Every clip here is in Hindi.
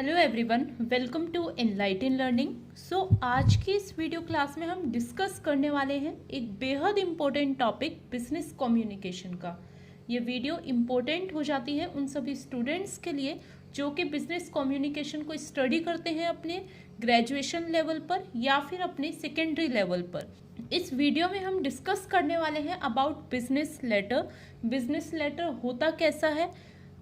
Hello everyone, welcome to Enlighten Learning. आज की इस वीडियो क्लास में हम डिस्कस करने वाले हैं एक बेहद इम्पोर्टेंट टॉपिक बिजनेस कम्युनिकेशन का। ये वीडियो इम्पोर्टेंट हो जाती है उन सभी स्टूडेंट्स के लिए जो कि बिजनेस कम्युनिकेशन को स्टडी करते हैं अपने ग्रेजुएशन लेवल पर या फिर अपने सेकेंडरी लेवल पर। इस वीडियो में हम डिस्कस करने वाले हैं about business letter. Business letter होता कैसा है,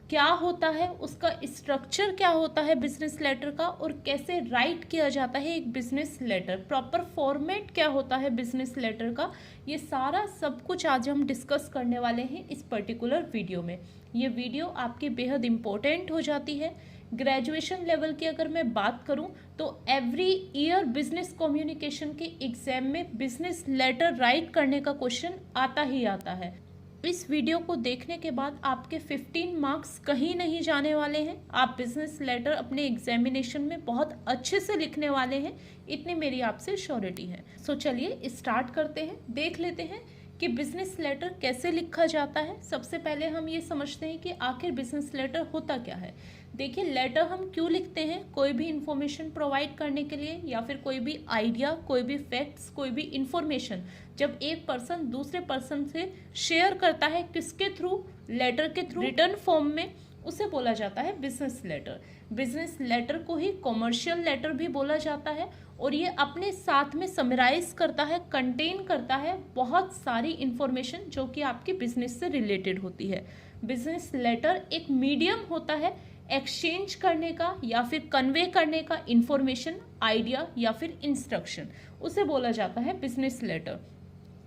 क्या होता है, उसका स्ट्रक्चर क्या होता है बिजनेस लेटर का, और कैसे राइट किया जाता है एक बिजनेस लेटर, प्रॉपर फॉर्मेट क्या होता है बिजनेस लेटर का। ये सारा सब कुछ आज हम डिस्कस करने वाले हैं इस पर्टिकुलर वीडियो में। ये वीडियो आपके बेहद इम्पोर्टेंट हो जाती है। ग्रेजुएशन लेवल की अगर मैं बात करूं तो एवरी ईयर बिजनेस कम्युनिकेशन के एग्जाम में बिजनेस लेटर राइट करने का क्वेश्चन आता ही आता है। इस वीडियो को देखने के बाद आपके 15 मार्क्स कहीं नहीं जाने वाले हैं। आप बिजनेस लेटर अपने एग्जामिनेशन में बहुत अच्छे से लिखने वाले हैं, इतनी मेरी आपसे श्योरिटी है। चलिए स्टार्ट करते हैं, देख लेते हैं कि बिजनेस लेटर कैसे लिखा जाता है। सबसे पहले हम ये समझते हैं कि आखिर बिजनेस लेटर होता क्या है। देखिए, लेटर हम क्यों लिखते हैं? कोई भी इंफॉर्मेशन प्रोवाइड करने के लिए या फिर कोई भी आइडिया, कोई भी फैक्ट्स, कोई भी इंफॉर्मेशन जब एक पर्सन दूसरे पर्सन से शेयर करता है, किसके थ्रू? लेटर के थ्रू, रिटर्न फॉर्म में, उसे बोला जाता है बिजनेस लेटर। बिजनेस लेटर को ही कॉमर्शियल लेटर भी बोला जाता है और ये अपने साथ में समराइज करता है, कंटेन करता है बहुत सारी इंफॉर्मेशन जो कि आपकी बिजनेस से रिलेटेड होती है। बिजनेस लेटर एक मीडियम होता है एक्सचेंज करने का या फिर कन्वे करने का इंफॉर्मेशन, आइडिया या फिर इंस्ट्रक्शन, उसे बोला जाता है बिजनेस लेटर।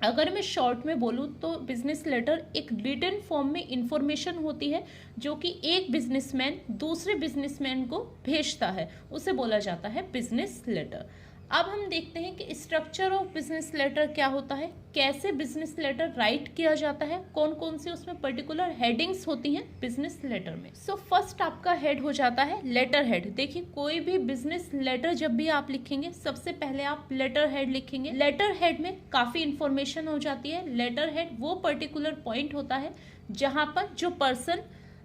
अगर मैं शॉर्ट में बोलूँ तो बिजनेस लेटर एक रिटन फॉर्म में इंफॉर्मेशन होती है जो कि एक बिजनेसमैन दूसरे बिजनेसमैन को भेजता है, उसे बोला जाता है बिजनेस लेटर। अब हम देखते हैं कि स्ट्रक्चर ऑफ बिजनेस लेटर क्या होता है, कैसे बिजनेस लेटर राइट किया जाता है, कौन कौन सी उसमें पर्टिकुलर हेडिंग्स होती हैं बिजनेस लेटर में। फर्स्ट आपका हेड हो जाता है लेटर हेड। देखिए, कोई भी बिजनेस लेटर जब भी आप लिखेंगे सबसे पहले आप लेटर हेड लिखेंगे। लेटर हेड में काफी इंफॉर्मेशन हो जाती है। लेटर हेड वो पर्टिकुलर पॉइंट होता है जहां पर जो पर्सन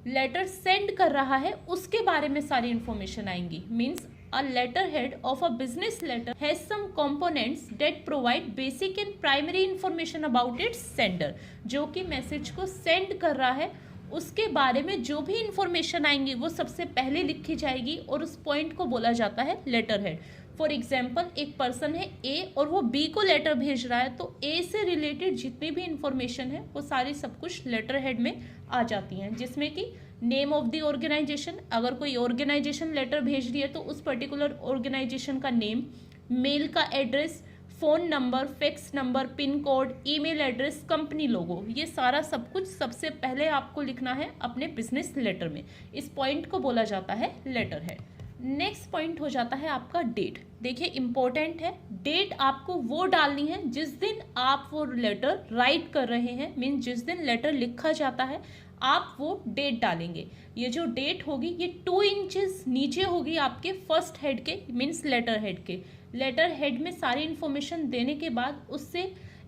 लेटर सेंड कर रहा है उसके बारे में सारी इंफॉर्मेशन आएंगी। Means a letterhead of a business letter has some components that provide basic and primary information about its sender। जो कि मैसेज को सेंड कर रहा है उसके बारे में जो भी इंफॉर्मेशन आएंगी वो सबसे पहले लिखी जाएगी और उस पॉइंट को बोला जाता है लेटर हेड। फॉर एग्जाम्पल, एक पर्सन है ए और वो बी को लेटर भेज रहा है, तो ए से रिलेटेड जितनी भी इंफॉर्मेशन है वो सारी सब कुछ लेटर हेड में आ जाती हैं, जिसमें कि नेम ऑफ द ऑर्गेनाइजेशन, अगर कोई ऑर्गेनाइजेशन लेटर भेज रही है तो उस पर्टिकुलर ऑर्गेनाइजेशन का नेम, मेल का address, phone number, fax number, pin code, email address, company लोगो, ये सारा सब कुछ सबसे पहले आपको लिखना है अपने बिजनेस लेटर में। इस पॉइंट को बोला जाता है लेटर हेड। नेक्स्ट पॉइंट हो जाता है आपका डेट। देखिए, इंपॉर्टेंट है, डेट आपको वो डालनी है जिस दिन आप वो लेटर राइट कर रहे हैं। मीन जिस दिन लेटर लिखा जाता है आप वो डेट डालेंगे। ये जो डेट होगी ये 2 इंचेस नीचे होगी आपके फर्स्ट हेड के, मीन्स लेटर हेड के। लेटर हेड में सारी इंफॉर्मेशन देने के बाद उससे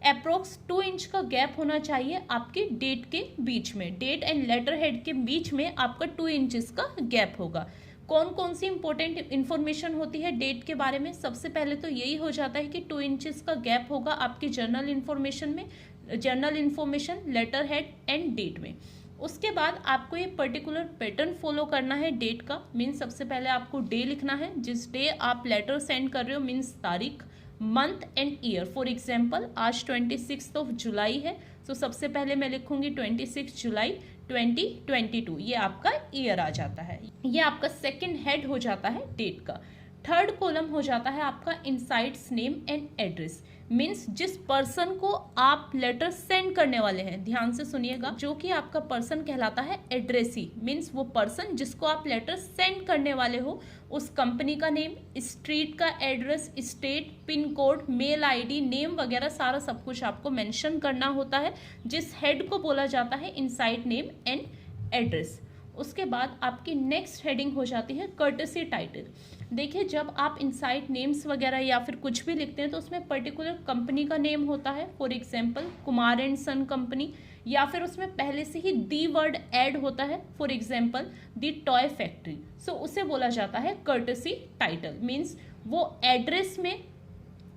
अप्रोक्स 2 इंच का गैप होना चाहिए आपके डेट के बीच में। डेट एंड लेटर हेड के बीच में आपका 2 इंचेस का गैप होगा। कौन कौन सी इंपॉर्टेंट इंफॉर्मेशन होती है डेट के बारे में? सबसे पहले तो यही हो जाता है कि 2 इंचेस का गैप होगा आपकी जर्नल इंफॉर्मेशन में, general information, letter head and date में। उसके बाद आपको ये पर्टिकुलर पैटर्न फॉलो करना है डेट का। मीन्स सबसे पहले आपको डे लिखना है, जिस डे आप लेटर सेंड कर रहे हो, मीन्स तारीख, month and year. For example, आज 26 जुलाई है, तो सबसे पहले मैं लिखूंगी 26 जुलाई 2022, ये आपका ईयर आ जाता है। ये आपका सेकेंड हेड हो जाता है डेट का। थर्ड कॉलम हो जाता है आपका insides name and address. Means जिस पर्सन को आप लेटर सेंड करने वाले हैं, ध्यान से सुनिएगा, जो कि आपका पर्सन कहलाता है एड्रेसी। मीन्स वो पर्सन जिसको आप लेटर सेंड करने वाले हो, उस कंपनी का नेम, स्ट्रीट का address, state, pin code, mail ID, name वगैरह सारा सब कुछ आपको मेंशन करना होता है, जिस हेड को बोला जाता है इनसाइड नेम एंड एड्रेस। उसके बाद आपकी नेक्स्ट हेडिंग हो जाती है कर्टेसी टाइटल। देखिए, जब आप इनसाइड नेम्स वगैरह या फिर कुछ भी लिखते हैं तो उसमें पर्टिकुलर कंपनी का नेम होता है। For example, Kumar and son company या फिर उसमें पहले से ही दी वर्ड ऐड होता है, for example the toy factory, so उसे बोला जाता है कर्टसी टाइटल। मीन्स वो एड्रेस में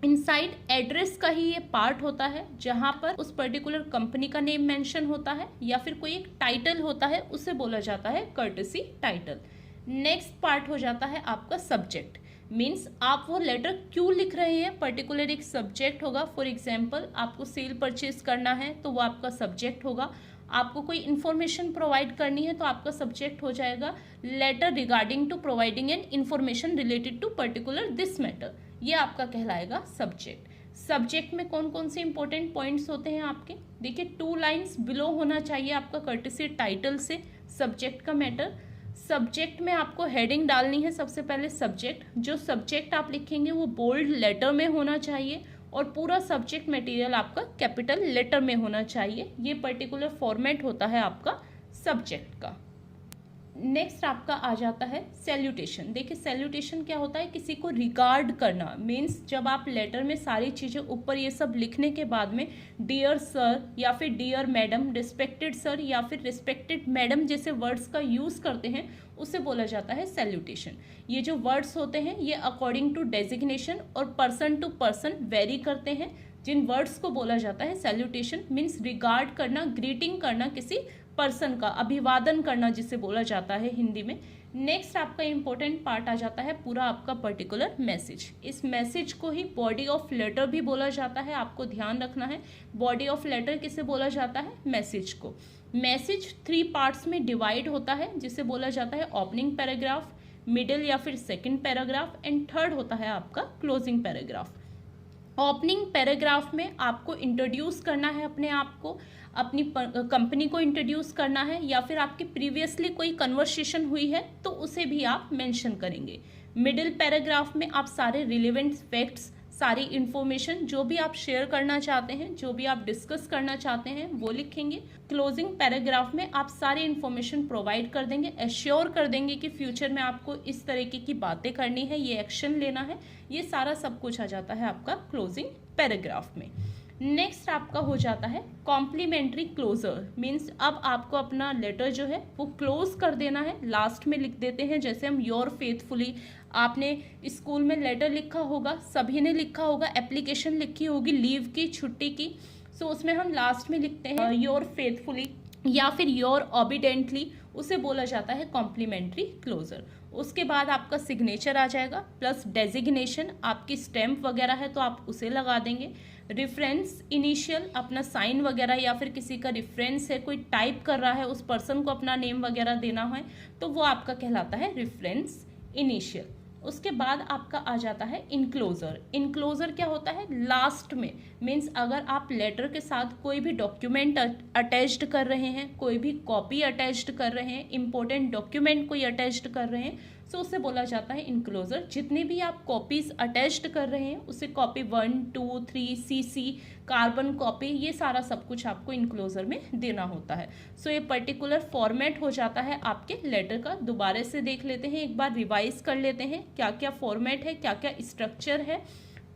इनसाइड एड्रेस का ही ये पार्ट होता है जहां पर उस पर्टिकुलर कंपनी का नेम मेंशन होता है या फिर कोई एक टाइटल होता है, उसे बोला जाता है कर्टसी टाइटल। नेक्स्ट पार्ट हो जाता है आपका सब्जेक्ट। मीन्स आप वो लेटर क्यों लिख रहे हैं, पर्टिकुलर एक सब्जेक्ट होगा। फॉर एग्जाम्पल आपको सेल परचेज करना है तो वो आपका सब्जेक्ट होगा। आपको कोई इन्फॉर्मेशन प्रोवाइड करनी है तो आपका सब्जेक्ट हो जाएगा letter regarding to providing an information related to particular this matter, ये आपका कहलाएगा सब्जेक्ट। सब्जेक्ट में कौन कौन से इंपॉर्टेंट पॉइंट्स होते हैं आपके, देखिए 2 लाइन्स बिलो होना चाहिए आपका कर्टसी टाइटल से सब्जेक्ट का मैटर। सब्जेक्ट में आपको हेडिंग डालनी है सबसे पहले सब्जेक्ट, जो सब्जेक्ट आप लिखेंगे वो बोल्ड लेटर में होना चाहिए और पूरा सब्जेक्ट मटेरियल आपका कैपिटल लेटर में होना चाहिए। ये पर्टिकुलर फॉर्मेट होता है आपका सब्जेक्ट का। नेक्स्ट आपका आ जाता है सैल्यूटेशन। देखिए सैल्यूटेशन क्या होता है, किसी को रिगार्ड करना। मीन्स जब आप लेटर में सारी चीज़ें ऊपर ये सब लिखने के बाद में डियर सर या फिर डियर मैडम, रिस्पेक्टेड सर या फिर रिस्पेक्टेड मैडम जैसे वर्ड्स का यूज़ करते हैं, उसे बोला जाता है सैल्यूटेशन। ये जो वर्ड्स होते हैं ये अकॉर्डिंग टू डेजिग्नेशन और पर्सन टू पर्सन वेरी करते हैं। जिन वर्ड्स को बोला जाता है सैल्यूटेशन मीन्स रिगार्ड करना, ग्रीटिंग करना, किसी पर्सन का अभिवादन करना जिसे बोला जाता है हिंदी में। नेक्स्ट आपका इंपॉर्टेंट पार्ट आ जाता है पूरा आपका पर्टिकुलर मैसेज। इस मैसेज को ही बॉडी ऑफ लेटर भी बोला जाता है, आपको ध्यान रखना है। बॉडी ऑफ लेटर किसे बोला जाता है, मैसेज को। मैसेज 3 पार्ट्स में डिवाइड होता है जिसे बोला जाता है ओपनिंग पैराग्राफ, मिडिल या फिर सेकेंड पैराग्राफ एंड थर्ड होता है आपका क्लोजिंग पैराग्राफ। ओपनिंग पैराग्राफ में आपको इंट्रोड्यूस करना है अपने आप को, अपनी कंपनी को इंट्रोड्यूस करना है या फिर आपकी प्रीवियसली कोई कन्वर्सेशन हुई है तो उसे भी आप मेंशन करेंगे। मिडिल पैराग्राफ में आप सारे रिलेवेंट फैक्ट्स, सारी इन्फॉर्मेशन जो भी आप शेयर करना चाहते हैं, जो भी आप डिस्कस करना चाहते हैं वो लिखेंगे। क्लोजिंग पैराग्राफ में आप सारी इन्फॉर्मेशन प्रोवाइड कर देंगे, एश्योर कर देंगे कि फ्यूचर में आपको इस तरीके की बातें करनी है, ये एक्शन लेना है, ये सारा सब कुछ आ जाता है आपका क्लोजिंग पैराग्राफ में। नेक्स्ट आपका हो जाता है कॉम्प्लीमेंट्री क्लोजर। मीन्स अब आपको अपना लेटर जो है वो क्लोज कर देना है, लास्ट में लिख देते हैं। जैसे हम योर फेथफुली, आपने स्कूल में लेटर लिखा होगा, सभी ने लिखा होगा, एप्लीकेशन लिखी होगी लीव की, छुट्टी की, सो उसमें हम लास्ट में लिखते हैं योर फेथफुली या फिर योर ओबीडेंटली, उसे बोला जाता है कॉम्प्लीमेंट्री क्लोजर। उसके बाद आपका सिग्नेचर आ जाएगा प्लस डेजिग्नेशन, आपकी स्टैम्प वगैरह है तो आप उसे लगा देंगे। रेफरेंस इनिशियल, अपना साइन वगैरह या फिर किसी का रेफरेंस है, कोई टाइप कर रहा है, उस पर्सन को अपना नेम वगैरह देना है तो वो आपका कहलाता है रेफरेंस इनिशियल। उसके बाद आपका आ जाता है इनक्लोजर। इनक्लोजर क्या होता है, लास्ट में। मीन्स अगर आप लेटर के साथ कोई भी डॉक्यूमेंट अटैच्ड कर रहे हैं, कोई भी कॉपी अटैच्ड कर रहे हैं, इंपॉर्टेंट डॉक्यूमेंट कोई अटैच्ड कर रहे हैं, सो उसे बोला जाता है इनक्लोजर। जितने भी आप कॉपीज अटैच्ड कर रहे हैं उसे कॉपी 1, 2, 3, CC, कार्बन कॉपी, ये सारा सब कुछ आपको इनक्लोजर में देना होता है। सो ये पर्टिकुलर फॉर्मेट हो जाता है आपके लेटर का। दोबारा से देख लेते हैं, एक बार रिवाइज कर लेते हैं क्या क्या फॉर्मेट है, क्या क्या स्ट्रक्चर है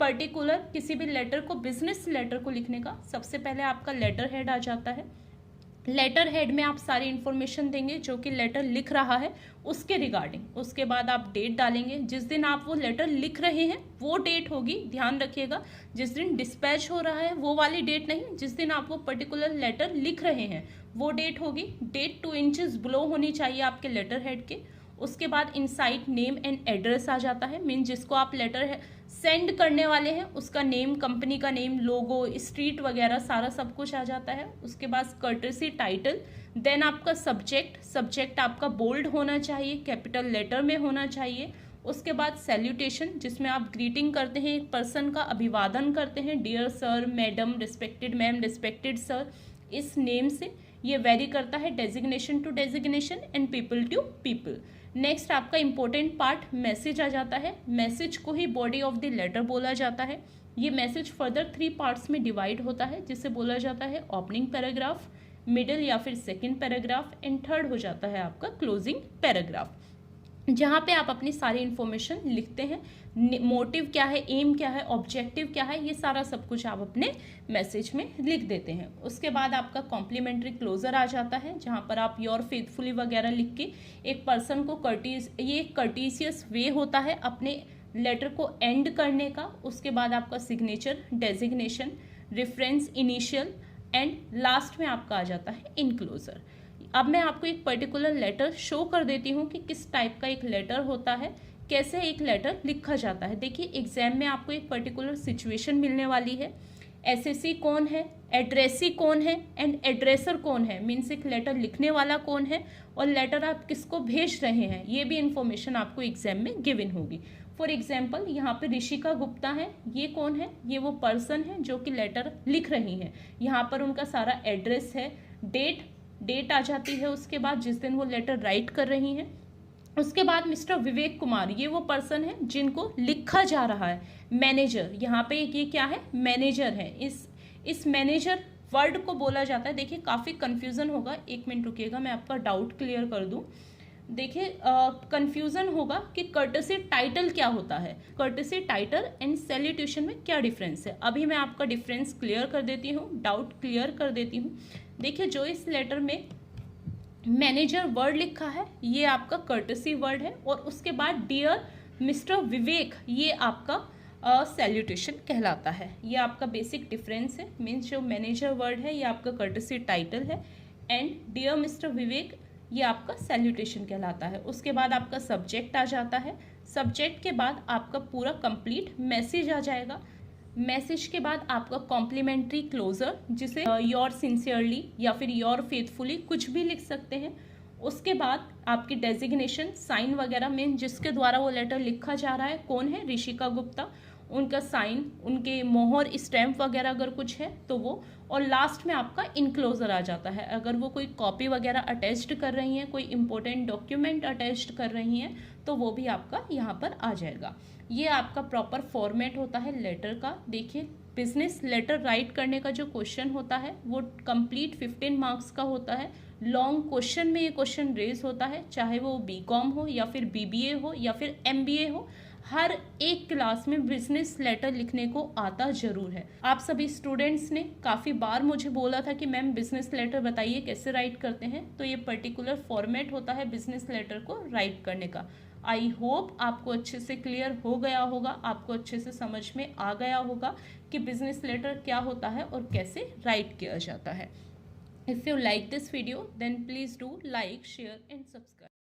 पर्टिकुलर किसी भी लेटर को, बिजनेस लेटर को लिखने का। सबसे पहले आपका लेटर हेड आ जाता है। लेटर हेड में आप सारी इन्फॉर्मेशन देंगे जो कि लेटर लिख रहा है उसके रिगार्डिंग। उसके बाद आप डेट डालेंगे, जिस दिन आप वो लेटर लिख रहे हैं वो डेट होगी, ध्यान रखिएगा। जिस दिन डिस्पैच हो रहा है वो वाली डेट नहीं, जिस दिन आप वो पर्टिकुलर लेटर लिख रहे हैं वो डेट होगी। डेट 2 इंचेस बिलो होनी चाहिए आपके लेटर हेड के। उसके बाद इनसाइड नेम एंड एड्रेस आ जाता है। मीन जिसको आप लेटर सेंड करने वाले हैं उसका नेम, कंपनी का नेम, लोगो, स्ट्रीट वगैरह सारा सब कुछ आ जाता है। उसके बाद कर्टसी टाइटल, देन आपका सब्जेक्ट। सब्जेक्ट आपका बोल्ड होना चाहिए, कैपिटल लेटर में होना चाहिए। उसके बाद सैल्यूटेशन, जिसमें आप ग्रीटिंग करते हैं, एक पर्सन का अभिवादन करते हैं, dear sir, madam, respected ma'am, respected sir, इस नेम से। ये वेरी करता है designation to designation and people to people. Next आपका इंपॉर्टेंट पार्ट मैसेज आ जाता है। मैसेज को ही बॉडी ऑफ द लेटर बोला जाता है। ये मैसेज फर्दर 3 पार्ट्स में डिवाइड होता है जिसे बोला जाता है ओपनिंग पैराग्राफ, मिडिल या फिर सेकेंड पैराग्राफ एंड थर्ड हो जाता है आपका क्लोजिंग पैराग्राफ। जहाँ पे आप अपनी सारी इन्फॉर्मेशन लिखते हैं, मोटिव क्या है, एम क्या है, ऑब्जेक्टिव क्या है, ये सारा सब कुछ आप अपने मैसेज में लिख देते हैं। उसके बाद आपका कॉम्प्लीमेंट्री क्लोजर आ जाता है, जहाँ पर आप योर फेथफुली वगैरह लिख के एक पर्सन को ये कर्टिशियस वे होता है अपने लेटर को एंड करने का। उसके बाद आपका signature, designation, reference, initial and last में आपका आ जाता है इनक्लोजर। अब मैं आपको एक पर्टिकुलर लेटर शो कर देती हूँ कि किस टाइप का एक लेटर होता है, कैसे एक लेटर लिखा जाता है। देखिए एग्जाम में आपको एक पर्टिकुलर सिचुएशन मिलने वाली है, एसएससी कौन है, एड्रेसी कौन है एंड एड्रेसर कौन है, मीन्स एक लेटर लिखने वाला कौन है और लेटर आप किसको भेज रहे हैं, ये भी इंफॉर्मेशन आपको एग्जाम में गिवन होगी। फॉर एग्जाम्पल यहाँ पे ऋषिका गुप्ता है, ये कौन है, ये वो पर्सन है जो कि लेटर लिख रही है। यहाँ पर उनका सारा एड्रेस है, डेट आ जाती है उसके बाद जिस दिन वो लेटर राइट कर रही हैं। उसके बाद मिस्टर विवेक कुमार, ये वो पर्सन है जिनको लिखा जा रहा है। मैनेजर, यहाँ पे ये क्या है, मैनेजर है। इस मैनेजर वर्ड को बोला जाता है, देखिए काफ़ी कन्फ्यूज़न होगा, एक मिनट रुकिएगा मैं आपका डाउट क्लियर कर दूँ। देखिए कन्फ्यूज़न होगा कि कर्टसी टाइटल क्या होता है, कर्टसी टाइटल एंड सैल्यूटेशन में क्या डिफरेंस है। अभी मैं आपका डिफरेंस क्लियर कर देती हूँ, डाउट क्लियर कर देती हूँ। देखिए जो इस लेटर में मैनेजर वर्ड लिखा है ये आपका कर्टसी वर्ड है, और उसके बाद डियर मिस्टर विवेक ये आपका सैल्यूटेशन कहलाता है। ये आपका बेसिक डिफरेंस है, मीन्स जो मैनेजर वर्ड है ये आपका कर्टसी टाइटल है एंड डियर मिस्टर विवेक ये आपका सैल्यूटेशन कहलाता है। उसके बाद आपका सब्जेक्ट आ जाता है, सब्जेक्ट के बाद आपका पूरा कंप्लीट मैसेज आ जाएगा। मैसेज के बाद आपका कॉम्प्लीमेंट्री क्लोजर, जिसे योर सिंसियरली या फिर योर फेथफुली कुछ भी लिख सकते हैं। उसके बाद आपकी डेजिग्नेशन, साइन वगैरह में जिसके द्वारा वो लेटर लिखा जा रहा है कौन है, ऋषिका गुप्ता, उनका साइन, उनके मोहर, स्टैम्प वगैरह अगर कुछ है तो वो, और लास्ट में आपका इनक्लोजर आ जाता है। अगर वो कोई कॉपी वगैरह अटैच्ड कर रही हैं, कोई इंपॉर्टेंट डॉक्यूमेंट अटैच्ड कर रही हैं तो वो भी आपका यहाँ पर आ जाएगा। ये आपका प्रॉपर फॉर्मेट होता है लेटर का। देखिए बिजनेस लेटर राइट करने का जो क्वेश्चन होता है वो कंप्लीट 15 मार्क्स का होता है। लॉन्ग क्वेश्चन में ये क्वेश्चन रेज होता है, चाहे वो बीकॉम हो या फिर बीबीए हो या फिर एमबीए हो, हर एक क्लास में बिजनेस लेटर लिखने को आता जरूर है। आप सभी स्टूडेंट्स ने काफ़ी बार मुझे बोला था कि मैम बिजनेस लेटर बताइए कैसे राइट करते हैं, तो ये पर्टिकुलर फॉर्मेट होता है बिजनेस लेटर को राइट करने का। आई होप आपको अच्छे से क्लियर हो गया होगा, आपको अच्छे से समझ में आ गया होगा कि बिजनेस लेटर क्या होता है और कैसे राइट किया जाता है। If you like this video then please do like, share and subscribe.